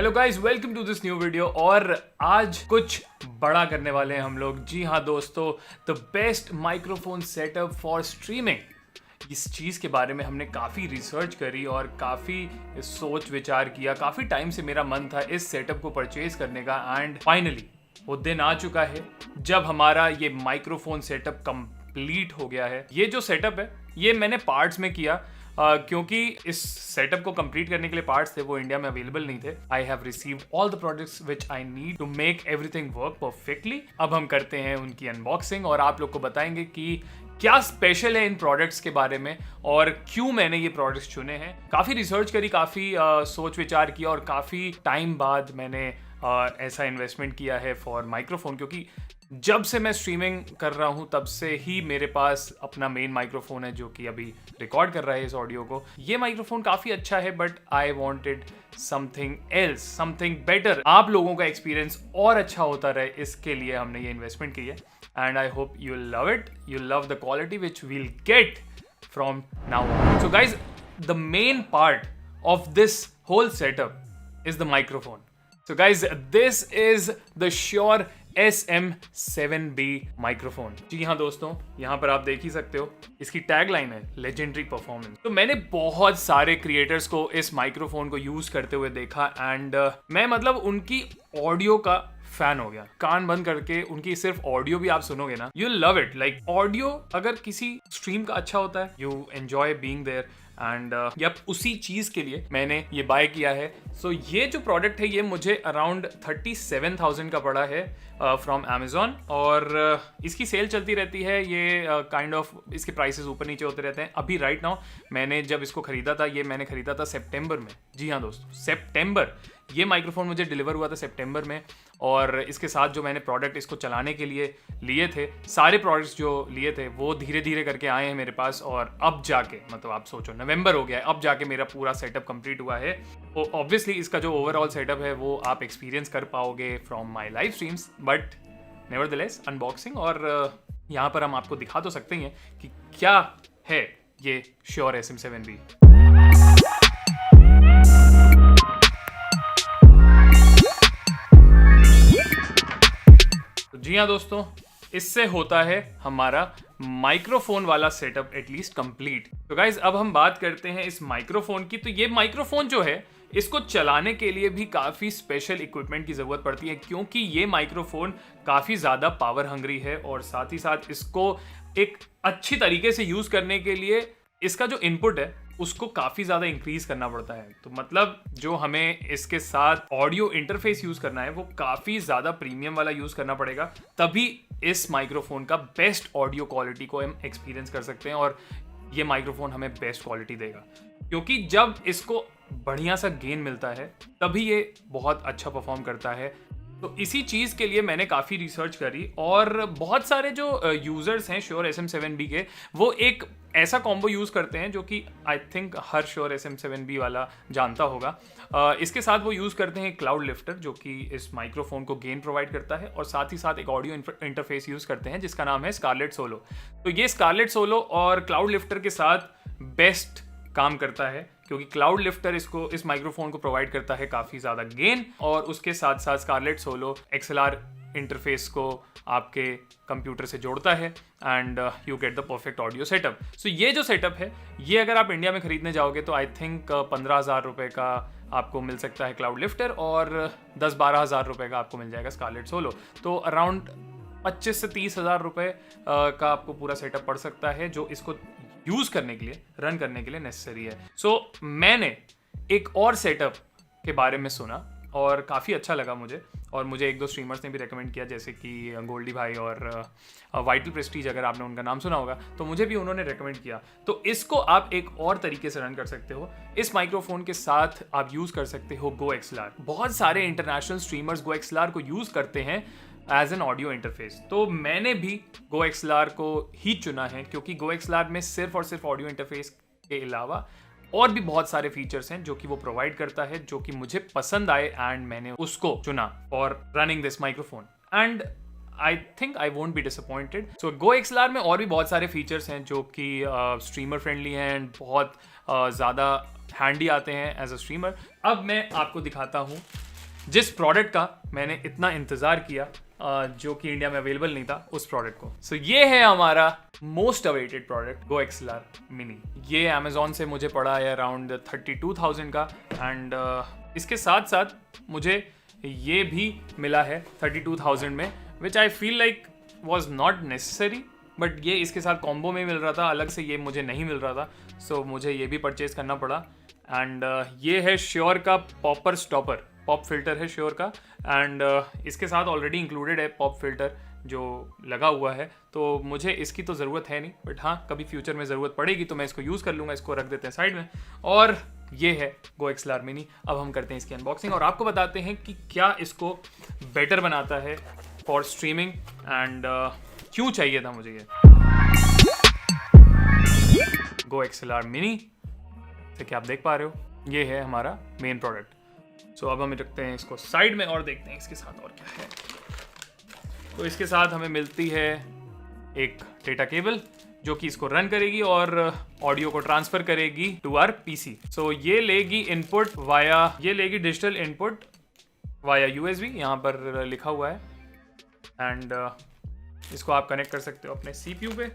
Hello guys, welcome to this new video. और आज कुछ बड़ा करने वाले हैं हम लोग। जी हाँ दोस्तों, the best microphone setup for streaming. इस चीज़ के बारे में हमने काफ़ी रिसर्च करी और काफ़ी सोच विचार किया। काफ़ी टाइम से मेरा मन था इस सेटअप को परचेज करने का, एंड फाइनली वो दिन आ चुका है जब हमारा ये माइक्रोफोन सेटअप कंप्लीट हो गया है। ये जो सेटअप है ये मैंने पार्ट्स में किया, क्योंकि इस सेटअप को कंप्लीट करने के लिए पार्ट्स थे वो इंडिया में अवेलेबल नहीं थे। I have received all the products which I need to make everything work perfectly. अब हम करते हैं उनकी अनबॉक्सिंग और आप लोग को बताएंगे कि क्या स्पेशल है इन प्रोडक्ट्स के बारे में और क्यों मैंने ये प्रोडक्ट्स चुने हैं। काफ़ी रिसर्च करी, काफ़ी सोच विचार किया और काफ़ी टाइम बाद मैंने ऐसा इन्वेस्टमेंट किया है फॉर माइक्रोफोन, क्योंकि जब से मैं स्ट्रीमिंग कर रहा हूँ तब से ही मेरे पास अपना मेन माइक्रोफोन है जो कि अभी रिकॉर्ड कर रहा है इस ऑडियो को। ये माइक्रोफोन काफ़ी अच्छा है, but I wanted something else, something better. आप लोगों का एक्सपीरियंस और अच्छा होता रहे, इसके लिए हमने ये इन्वेस्टमेंट की है। And I hope you love it, you love the quality which will get from now on. So guys, the main part of this whole setup is the microphone. So guys, this is the Shure SM7B microphone. जी हाँ दोस्तों, यहाँ पर आप देख ही सकते हो, इसकी टैगलाइन है लेजेंडरी परफॉर्मेंस। तो मैंने बहुत सारे क्रिएटर्स को इस माइक्रोफोन को यूज करते हुए देखा, एंड मैं मतलब उनकी ऑडियो का फैन हो गया। कान बंद करके उनकी सिर्फ ऑडियो भी आप सुनोगे ना, you love it. Like audio अगर किसी स्ट्रीम का अच्छा होता है, you enjoy being there, and yup उसी चीज के लिए मैंने ये बाय किया है। सो ये जो प्रोडक्ट है ये मुझे अराउंड 37,000 का पड़ा है फ्रॉम Amazon, और इसकी सेल चलती रहती है। ये काइंड ऑफ इसके प्राइसेस ऊपर नीचे होते रहते हैं। अभी राइट नाउ मैंने जब इसको खरीदा था, ये मैंने खरीदा था सितंबर में। जी हाँ दोस्तों, सितंबर। ये माइक्रोफोन मुझे डिलीवर हुआ था सितंबर में, और इसके साथ जो मैंने प्रोडक्ट इसको चलाने के लिए लिए थे, सारे प्रोडक्ट्स जो लिए थे वो धीरे धीरे करके आए हैं मेरे पास। और अब जाके मतलब आप सोचो नवंबर हो गया है, अब जाके मेरा पूरा सेटअप कंप्लीट हुआ है। तो ऑब्वियसली इसका जो ओवरऑल सेटअप है वो आप एक्सपीरियंस कर पाओगे from my live streams, but nevertheless unboxing. और यहाँ पर हम आपको दिखा तो सकते हैं कि क्या है ये Shure SM7B। जी हाँ दोस्तों, इससे होता है हमारा माइक्रोफोन वाला सेटअप एटलीस्ट कंप्लीट। तो गाइज, अब हम बात करते हैं इस माइक्रोफोन की। तो ये माइक्रोफोन जो है, इसको चलाने के लिए भी काफ़ी स्पेशल इक्विपमेंट की ज़रूरत पड़ती है, क्योंकि ये माइक्रोफोन काफ़ी ज़्यादा पावर हंग्री है, और साथ ही साथ इसको एक अच्छी तरीके से यूज़ करने के लिए इसका जो इनपुट है उसको काफ़ी ज़्यादा इंक्रीज करना पड़ता है। तो मतलब जो हमें इसके साथ ऑडियो इंटरफेस यूज़ करना है वो काफ़ी ज़्यादा प्रीमियम वाला यूज़ करना पड़ेगा, तभी इस माइक्रोफोन का बेस्ट ऑडियो क्वालिटी को हम एक्सपीरियंस कर सकते हैं, और ये माइक्रोफोन हमें बेस्ट क्वालिटी देगा। क्योंकि जब इसको बढ़िया सा गेन मिलता है तभी ये बहुत अच्छा परफॉर्म करता है। तो इसी चीज़ के लिए मैंने काफ़ी रिसर्च करी, और बहुत सारे जो यूज़र्स हैं Shure SM7B के, वो एक ऐसा कॉम्बो यूज़ करते हैं जो कि I think her Shure SM7B वाला जानता होगा। इसके साथ वो यूज़ करते हैं क्लाउड लिफ्टर, जो कि इस माइक्रोफोन को गेन प्रोवाइड करता है, और साथ ही साथ एक ऑडियो इंटरफेस यूज़ करते हैं जिसका नाम है Scarlett Solo। तो ये Scarlett Solo और क्लाउड लिफ्टर के साथ बेस्ट काम करता है, क्योंकि क्लाउड लिफ्टर इस माइक्रोफोन को प्रोवाइड करता है काफ़ी ज़्यादा गेन, और उसके साथ साथ Scarlett Solo XLR इंटरफेस को आपके कंप्यूटर से जोड़ता है, and you get the perfect audio setup. So ये जो सेटअप है ये अगर आप इंडिया में खरीदने जाओगे तो आई थिंक 15,000 रुपये का आपको मिल सकता है क्लाउड लिफ्टर, और 10-12 हज़ार रुपये का आपको मिल जाएगा Scarlett Solo। तो अराउंड 25 से 30 हज़ार रुपये का आपको पूरा सेटअप पड़ सकता है, जो इसको यूज़ करने के लिए, रन करने के लिए नेसेसरी है। सो मैंने एक और सेटअप के बारे में सुना और काफ़ी अच्छा लगा मुझे, और मुझे एक दो स्ट्रीमर्स ने भी रेकमेंड किया, जैसे कि गोल्डी भाई और वाइटल प्रेस्टीज, अगर आपने उनका नाम सुना होगा तो मुझे भी उन्होंने रेकमेंड किया। तो इसको आप एक और तरीके से रन कर सकते हो। इस माइक्रोफोन के साथ आप यूज़ कर सकते हो GoXLR। बहुत सारे इंटरनेशनल स्ट्रीमर्स GoXLR को यूज़ करते हैं एज एन ऑडियो इंटरफेस, तो मैंने भी GoXLR को ही चुना है, क्योंकि GoXLR में सिर्फ और सिर्फ ऑडियो इंटरफेस के अलावा और भी बहुत सारे फीचर्स हैं जो कि वो प्रोवाइड करता है, जो कि मुझे पसंद आए, एंड मैंने उसको चुना for running this microphone, and I think I won't be disappointed. So GoXLR में और भी बहुत सारे फीचर्स हैं जो कि स्ट्रीमर फ्रेंडली हैं एंड बहुत ज़्यादा हैंडी आते हैं एज अ स्ट्रीमर। अब मैं आपको दिखाता हूँ जिस प्रोडक्ट का मैंने इतना इंतज़ार किया, जो कि इंडिया में अवेलेबल नहीं था, उस प्रोडक्ट को। सो ये है हमारा most awaited product Go XLR Mini। ये अमेजोन से मुझे पड़ा है अराउंड 32,000 का, एंड इसके साथ साथ मुझे ये भी मिला है 32,000 में, which I feel like was not necessary, but ये इसके साथ कॉम्बो में मिल रहा था, अलग से ये मुझे नहीं मिल रहा था, सो मुझे ये भी परचेज करना पड़ा। एंड ये है श्योर का पॉपर स्टॉपर, पॉप फिल्टर है श्योर का, एंड इसके साथ ऑलरेडी इंक्लूडेड है पॉप फिल्टर जो लगा हुआ है, तो मुझे इसकी तो ज़रूरत है नहीं, बट हाँ कभी फ्यूचर में ज़रूरत पड़ेगी तो मैं इसको यूज़ कर लूँगा। इसको रख देते हैं साइड में, और ये है Go XLR Mini। अब हम करते हैं इसकी अनबॉक्सिंग और आपको बताते हैं कि क्या इसको बेटर बनाता है फॉर स्ट्रीमिंग, एंड क्यों चाहिए था मुझे ये Go XLR Mini। जैसे कि आप देख पा रहे हो, ये है हमारा मेन प्रोडक्ट। सो अब हम रखते हैं इसको साइड में और देखते हैं इसके साथ और क्या है। तो इसके साथ हमें मिलती है एक डेटा केबल जो कि इसको रन करेगी और ऑडियो को ट्रांसफर करेगी टू आवर पीसी। सो ये लेगी इनपुट वाया, ये लेगी डिजिटल इनपुट वाया USB, यहाँ पर लिखा हुआ है, एंड इसको आप कनेक्ट कर सकते हो अपने CPU पे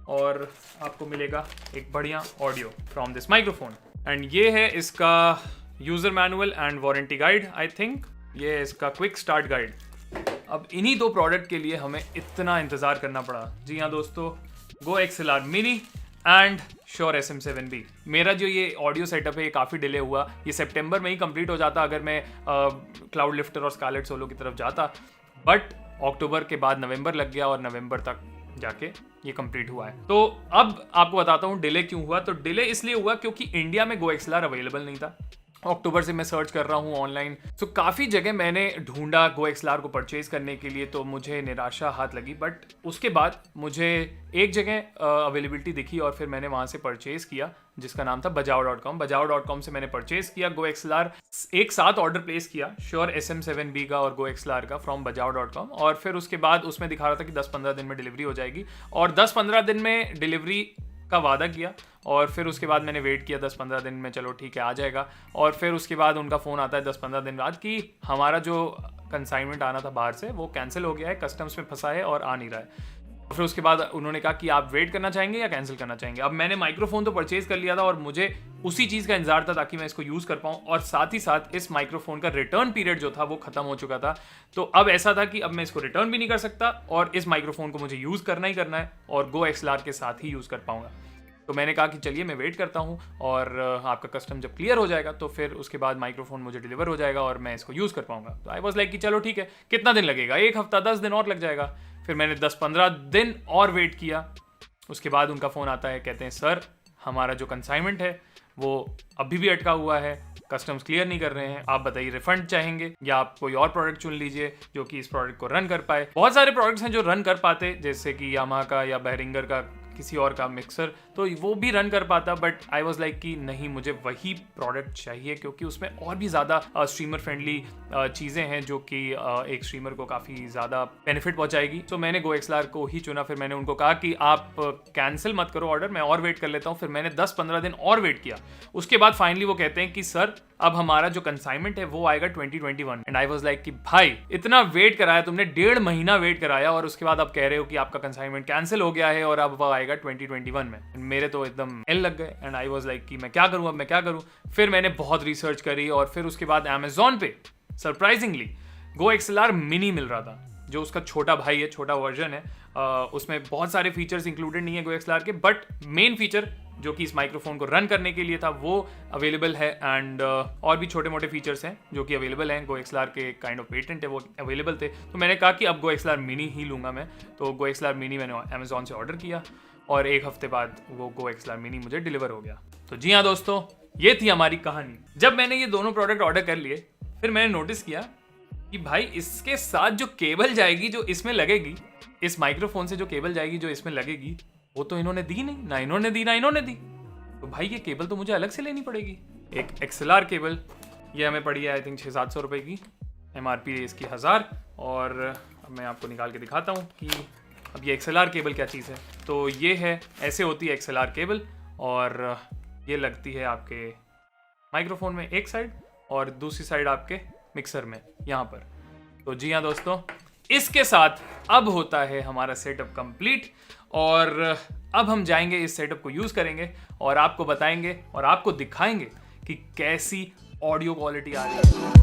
और आपको मिलेगा एक बढ़िया audio from this microphone. And ये है इसका user manual and warranty guide, I think ये है इसका क्विक स्टार्ट गाइड। अब इन्हीं दो प्रोडक्ट के लिए हमें इतना इंतज़ार करना पड़ा। जी हाँ दोस्तों, Go XLR Mini and Shure SM7B। मेरा जो ये ऑडियो सेटअप है ये काफ़ी डिले हुआ, ये सितंबर में ही कंप्लीट हो जाता अगर मैं क्लाउड लिफ्टर और स्कारलेट सोलो की तरफ जाता, बट अक्टूबर के बाद नवंबर लग गया और नवंबर तक जाके ये कंप्लीट हुआ है। तो अब आपको बताता हूँ डिले क्यों हुआ। तो डिले इसलिए हुआ क्योंकि इंडिया में Go XLR अवेलेबल नहीं था। अक्टूबर से मैं सर्च कर रहा हूँ ऑनलाइन, तो काफ़ी जगह मैंने ढूंढा Go XLR को परचेज करने के लिए, तो मुझे निराशा हाथ लगी। बट उसके बाद मुझे एक जगह अवेलेबिलिटी दिखी और फिर मैंने वहाँ से परचेज किया, जिसका नाम था bajao.com। bajao.com से मैंने परचेज किया Go XLR, एक साथ ऑर्डर प्लेस किया Shure SM7B का और Go XLR का फ्रॉम bajao.com, और फिर उसके बाद उसमें दिखा रहा था कि 10-15 दिन में डिलीवरी हो जाएगी, और 10-15 दिन में डिलीवरी का वादा किया। और फिर उसके बाद मैंने वेट किया 10-15 दिन में, चलो ठीक है आ जाएगा, और फिर उसके बाद उनका फ़ोन आता है 10-15 दिन बाद कि हमारा जो कंसाइनमेंट आना था बाहर से वो कैंसिल हो गया है, कस्टम्स में फंसा है और आ नहीं रहा है। फिर उसके बाद उन्होंने कहा कि आप वेट करना चाहेंगे या कैंसिल करना चाहेंगे। अब मैंने माइक्रोफोन तो परचेज कर लिया था और मुझे उसी चीज़ का इंतजार था ताकि मैं इसको यूज़ कर पाऊँ, और साथ ही साथ इस माइक्रोफोन का रिटर्न पीरियड जो था वो ख़त्म हो चुका था। तो अब ऐसा था कि अब मैं इसको रिटर्न भी नहीं कर सकता और इस माइक्रोफोन को मुझे यूज़ करना ही करना है और Go XLR के साथ ही यूज़ कर पाऊँगा। तो मैंने कहा कि चलिए मैं वेट करता हूँ, और आपका कस्टम जब क्लियर हो जाएगा तो फिर उसके बाद माइक्रोफोन मुझे डिलीवर हो जाएगा और मैं इसको यूज़ कर पाऊँगा। तो आई वॉज लाइक कि चलो ठीक है, कितना दिन लगेगा, 1 हफ्ता 10 दिन और लग जाएगा। फिर मैंने 10-15 दिन और वेट किया। उसके बाद उनका फ़ोन आता है, कहते हैं सर हमारा जो कंसाइनमेंट है वो अभी भी अटका हुआ है, कस्टम्स क्लियर नहीं कर रहे हैं, आप बताइए रिफंड चाहेंगे या आप कोई और प्रोडक्ट चुन लीजिए जो कि इस प्रोडक्ट को रन कर पाए। बहुत सारे प्रोडक्ट्स हैं जो रन कर पाते, जैसे कि यामाहा का या behringer का किसी और का मिक्सर, तो वो भी रन कर पाता, बट आई वाज लाइक कि नहीं, मुझे वही प्रोडक्ट चाहिए क्योंकि उसमें और भी ज़्यादा स्ट्रीमर फ्रेंडली चीज़ें हैं जो कि एक स्ट्रीमर को काफ़ी ज़्यादा बेनिफिट पहुंचाएगी। तो मैंने Go XLR को ही चुना। फिर मैंने उनको कहा कि आप कैंसिल मत करो ऑर्डर, मैं और वेट कर लेता हूँ। फिर मैंने 10-15 दिन और वेट किया। उसके बाद फाइनली वो कहते हैं कि सर अब हमारा जो कंसाइनमेंट है वो आएगा 2021। एंड आई वाज लाइक कि भाई इतना वेट कराया तुमने, 1.5 महीना वेट कराया और उसके बाद अब कह रहे हो कि आपका कंसाइनमेंट कैंसिल हो गया है और अब वो आएगा 2021 में। मेरे तो एकदम एल लग गए। एंड आई वाज लाइक कि मैं क्या करूँ, अब मैं क्या करूँ। फिर मैंने बहुत रिसर्च करी और फिर उसके बाद अमेजोन पे सरप्राइजिंगली Go XLR Mini मिल रहा था, जो उसका छोटा भाई है, छोटा वर्जन है। उसमें बहुत सारे फीचर्स इंक्लूडेड नहीं है Go XLR के, बट मेन फीचर जो कि इस माइक्रोफोन को रन करने के लिए था वो अवेलेबल है। एंड और भी छोटे मोटे फीचर्स हैं जो कि अवेलेबल हैं, Go XLR के काइंड ऑफ पेटेंट है वो अवेलेबल थे। तो मैंने कहा कि अब Go XLR Mini ही लूँगा मैं। तो Go XLR Mini मैंने अमेजोन से ऑर्डर किया और 1 हफ्ते बाद वो Go XLR Mini मुझे डिलीवर हो गया। तो जी हाँ दोस्तों, ये थी हमारी कहानी। जब मैंने ये दोनों प्रोडक्ट ऑर्डर कर लिए, फिर मैंने नोटिस किया कि भाई इसके साथ जो केबल जाएगी जो इसमें लगेगी, इस माइक्रोफोन से जो केबल जाएगी जो इसमें लगेगी, वो तो इन्होंने दी नहीं, ना इन्होंने दी ना इन्होंने दी। तो भाई ये केबल तो मुझे अलग से लेनी पड़ेगी। एक XLR केबल, ये हमें पड़ी है आई थिंक 600-700 रुपये की, MRP है इसकी 1000। और अब मैं आपको निकाल के दिखाता हूँ कि अब ये XLR केबल क्या चीज़ है। तो ये है, ऐसे होती है XLR केबल, और ये लगती है आपके माइक्रोफोन में एक साइड और दूसरी साइड आपके मिक्सर में यहाँ पर। तो जी हाँ दोस्तों, इसके साथ अब होता है हमारा सेटअप कंप्लीट और अब हम जाएंगे इस सेटअप को यूज़ करेंगे और आपको बताएंगे और आपको दिखाएंगे कि कैसी ऑडियो क्वालिटी आ रही है।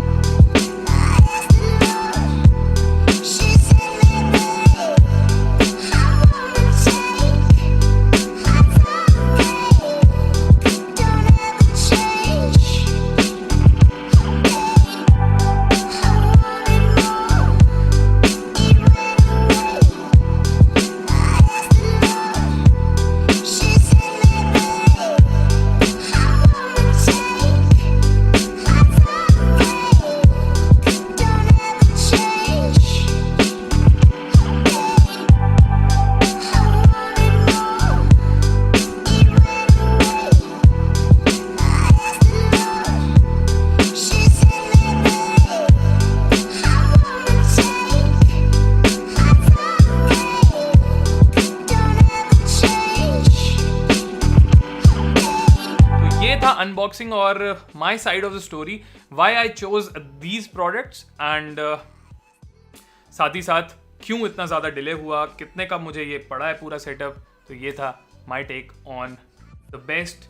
था अनबॉक्सिंग और my side of the story why I chose these products and साथ ही साथ क्यों इतना ज़्यादा डिले हुआ, कितने का मुझे ये पड़ा है पूरा सेटअप। तो ये था my take on the best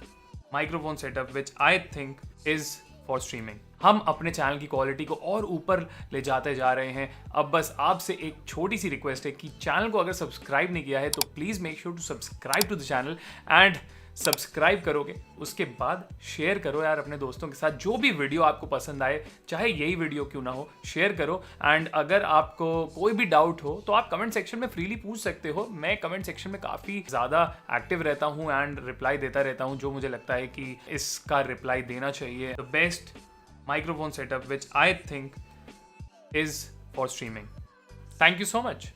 microphone setup which I think is for streaming. हम अपने चैनल की क्वालिटी को और ऊपर ले जाते जा रहे हैं। अब बस आपसे एक छोटी सी रिक्वेस्ट है कि चैनल को अगर सब्सक्राइब नहीं किया है तो please make sure to subscribe to the channel and subscribe करोगे उसके बाद शेयर करो यार अपने दोस्तों के साथ। जो भी वीडियो आपको पसंद आए, चाहे यही वीडियो क्यों ना हो, शेयर करो। एंड अगर आपको कोई भी डाउट हो तो आप कमेंट सेक्शन में फ्रीली पूछ सकते हो। मैं कमेंट सेक्शन में काफ़ी ज़्यादा एक्टिव रहता हूँ एंड रिप्लाई देता रहता हूँ जो मुझे लगता है कि इसका रिप्लाई देना चाहिए। The best microphone setup which I think is for streaming. Thank you so much.